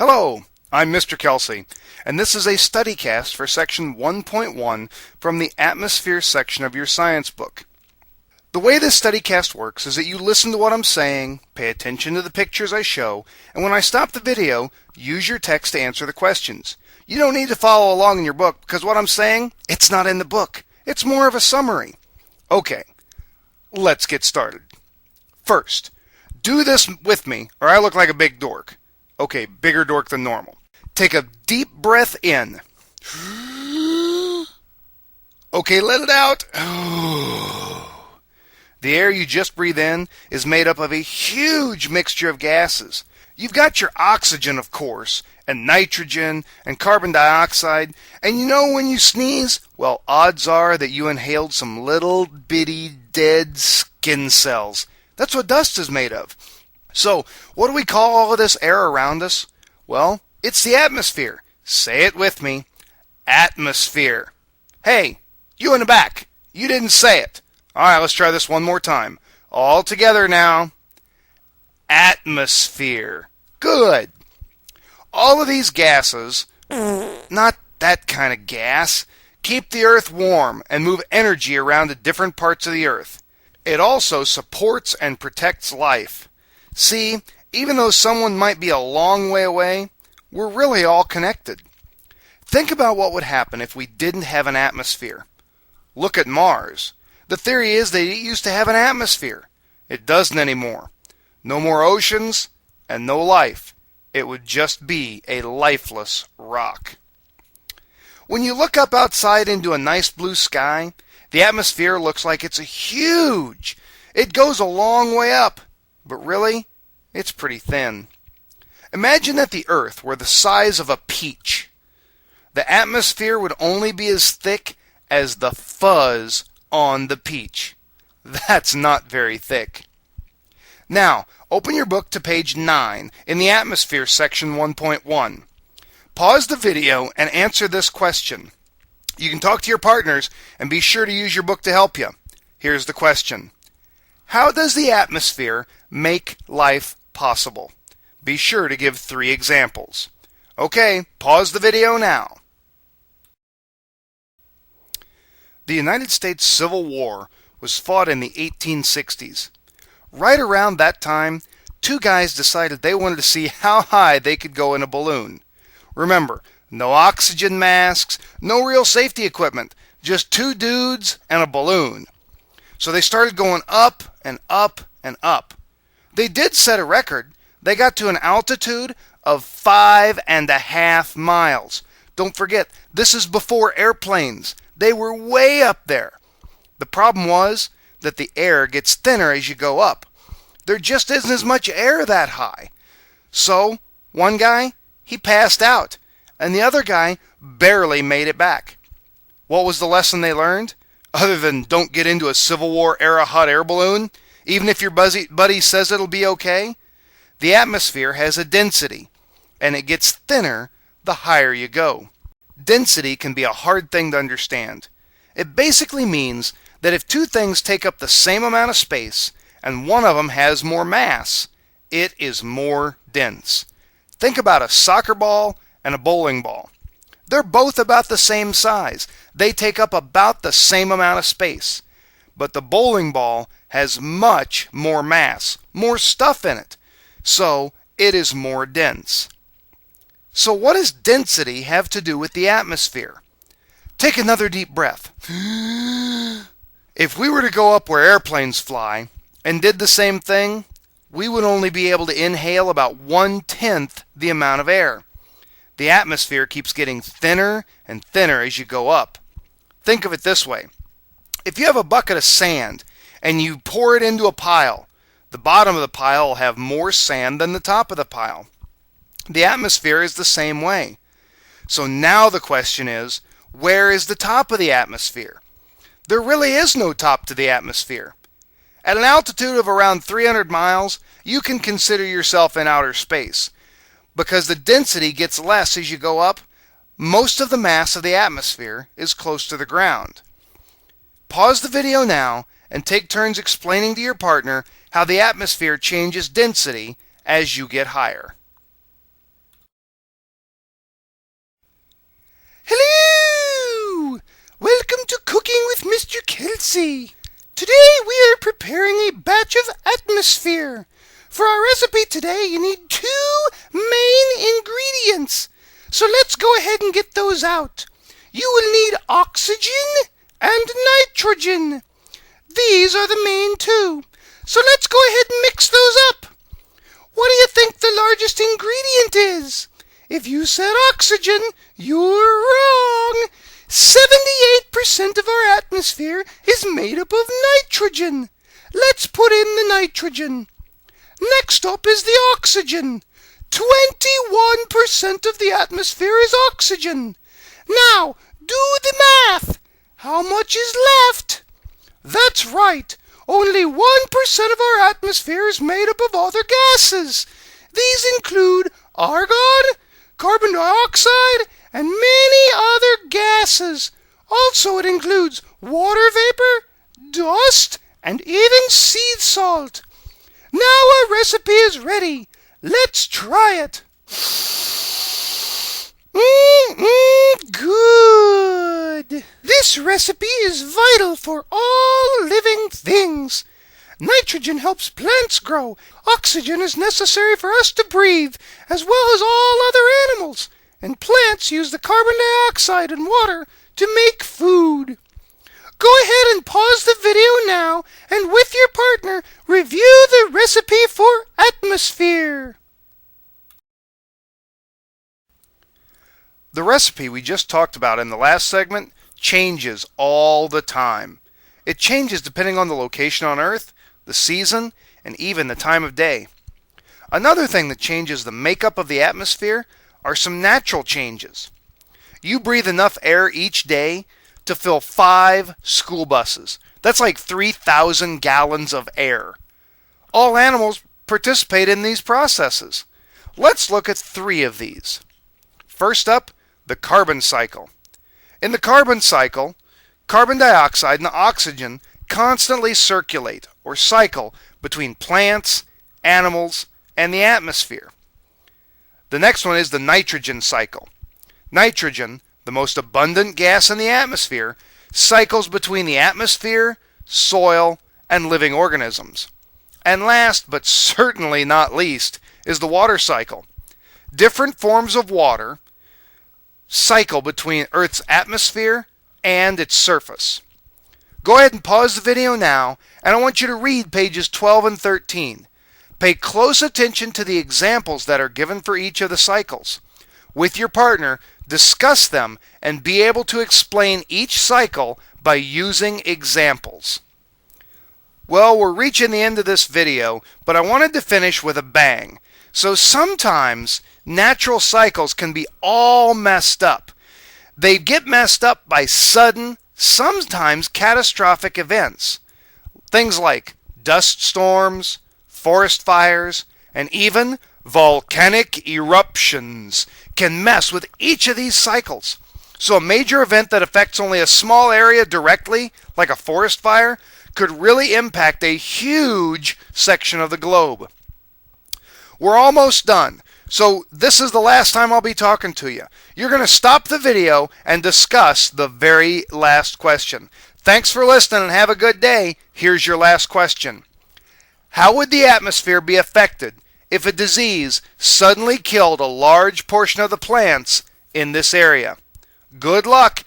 Hello, I'm Mr. Kelsey, and this is a study cast for section 1.1 from the Atmosphere section of your science book. The way this study cast works is that you listen to what I'm saying, pay attention to the pictures I show, and when I stop the video, use your text to answer the questions. You don't need to follow along in your book because what I'm saying, it's not in the book. It's more of a summary. Okay, let's get started. First, do this with me or I look like a big dork. Okay, bigger dork than normal. Take a deep breath in. Okay, let it out. The air you just breathe in is made up of a huge mixture of gases. You've got your oxygen, of course, and nitrogen and carbon dioxide. And you know when you sneeze? Well, odds are that you inhaled some little bitty dead skin cells. That's what dust is made of. So, what do we call all of this air around us? Well, it's the atmosphere. Say it with me. Atmosphere. Hey, you in the back. You didn't say it. All right, let's try this one more time. All together now. Atmosphere. Good. All of these gases, not that kind of gas, keep the earth warm and move energy around to different parts of the earth. It also supports and protects life. See, even though someone might be a long way away, we're really all connected. Think about what would happen if we didn't have an atmosphere. Look at Mars. The theory is that it used to have an atmosphere. It doesn't anymore. No more oceans and no life. It would just be a lifeless rock. When you look up outside into a nice blue sky, the atmosphere looks like it's huge. It goes a long way up. But really, it's pretty thin. Imagine that the Earth were the size of a peach. The atmosphere would only be as thick as the fuzz on the peach. That's not very thick. Now, open your book to page 9 in the Atmosphere section 1.1. Pause the video and answer this question. You can talk to your partners and be sure to use your book to help you. Here's the question. How does the atmosphere make life possible? Be sure to give 3 examples. Okay, pause the video now. The United States Civil War was fought in the 1860s. Right around that time, 2 guys decided they wanted to see how high they could go in a balloon. Remember, no oxygen masks, no real safety equipment, just 2 dudes and a balloon. So they started going up and up and up. They did set a record. They got to an altitude of 5.5 miles. Don't forget, this is before airplanes. They were way up there. The problem was that the air gets thinner as you go up. There just isn't as much air that high. So, one guy, he passed out, and the other guy barely made it back. What was the lesson they learned? Other than don't get into a Civil War era hot air balloon, even if your buddy says it'll be okay. The atmosphere has a density, and it gets thinner the higher you go. Density can be a hard thing to understand. It basically means that if 2 things take up the same amount of space, and one of them has more mass, it is more dense. Think about a soccer ball and a bowling ball. They're both about the same size. They take up about the same amount of space. But the bowling ball has much more mass, more stuff in it. So it is more dense. So what does density have to do with the atmosphere? Take another deep breath. If we were to go up where airplanes fly and did the same thing, we would only be able to inhale about 1/10 the amount of air. The atmosphere keeps getting thinner and thinner as you go up. Think of it this way. If you have a bucket of sand and you pour it into a pile, the bottom of the pile will have more sand than the top of the pile. The atmosphere is the same way. So now the question is, where is the top of the atmosphere? There really is no top to the atmosphere. At an altitude of around 300 miles, you can consider yourself in outer space. Because the density gets less as you go up, most of the mass of the atmosphere is close to the ground. Pause the video now and take turns explaining to your partner how the atmosphere changes density as you get higher. Hello! Welcome to Cooking with Mr. Kelsey. Today we are preparing a batch of atmosphere. For our recipe today, you need 2 main ingredients. So let's go ahead and get those out. You will need oxygen and nitrogen. These are the main 2. So let's go ahead and mix those up. What do you think the largest ingredient is? If you said oxygen, you're wrong. 78% of our atmosphere is made up of nitrogen. Let's put in the nitrogen. Next up is the oxygen. 21% of the atmosphere is oxygen. Now, do the math. How much is left? That's right. Only 1% of our atmosphere is made up of other gases. These include argon, carbon dioxide, and many other gases. Also, it includes water vapor, dust, and even sea salt. Now our recipe is ready. Let's try it. Good. This recipe is vital for all living things. Nitrogen helps plants grow. Oxygen is necessary for us to breathe, as well as all other animals. And plants use the carbon dioxide and water to make food. Go ahead and pause the video now, and with your partner, review the recipe for atmosphere. The recipe we just talked about in the last segment changes all the time. It changes depending on the location on Earth, the season, and even the time of day. Another thing that changes the makeup of the atmosphere are some natural changes. You breathe enough air each day to fill 5 school buses. That's like 3,000 gallons of air. All animals participate in these processes. Let's look at 3 of these. First up, the carbon cycle. In the carbon cycle, carbon dioxide and oxygen constantly circulate or cycle between plants, animals, and the atmosphere. The next one is the nitrogen cycle. Nitrogen, the most abundant gas in the atmosphere, cycles between the atmosphere, soil, and living organisms. And last, but certainly not least, is the water cycle. Different forms of water cycle between Earth's atmosphere and its surface. Go ahead and pause the video now, and I want you to read pages 12 and 13. Pay close attention to the examples that are given for each of the cycles. With your partner, discuss them and be able to explain each cycle by using examples. Well, we're reaching the end of this video, but I wanted to finish with a bang. So sometimes natural cycles can be all messed up. They get messed up by sudden, sometimes catastrophic events. Things like dust storms, forest fires, and even volcanic eruptions can mess with each of these cycles. So a major event that affects only a small area directly, like a forest fire, could really impact a huge section of the globe. We're almost done, so this is the last time I'll be talking to you. You're going to stop the video and discuss the very last question. Thanks for listening and have a good day. Here's your last question. How would the atmosphere be affected if a disease suddenly killed a large portion of the plants in this area? Good luck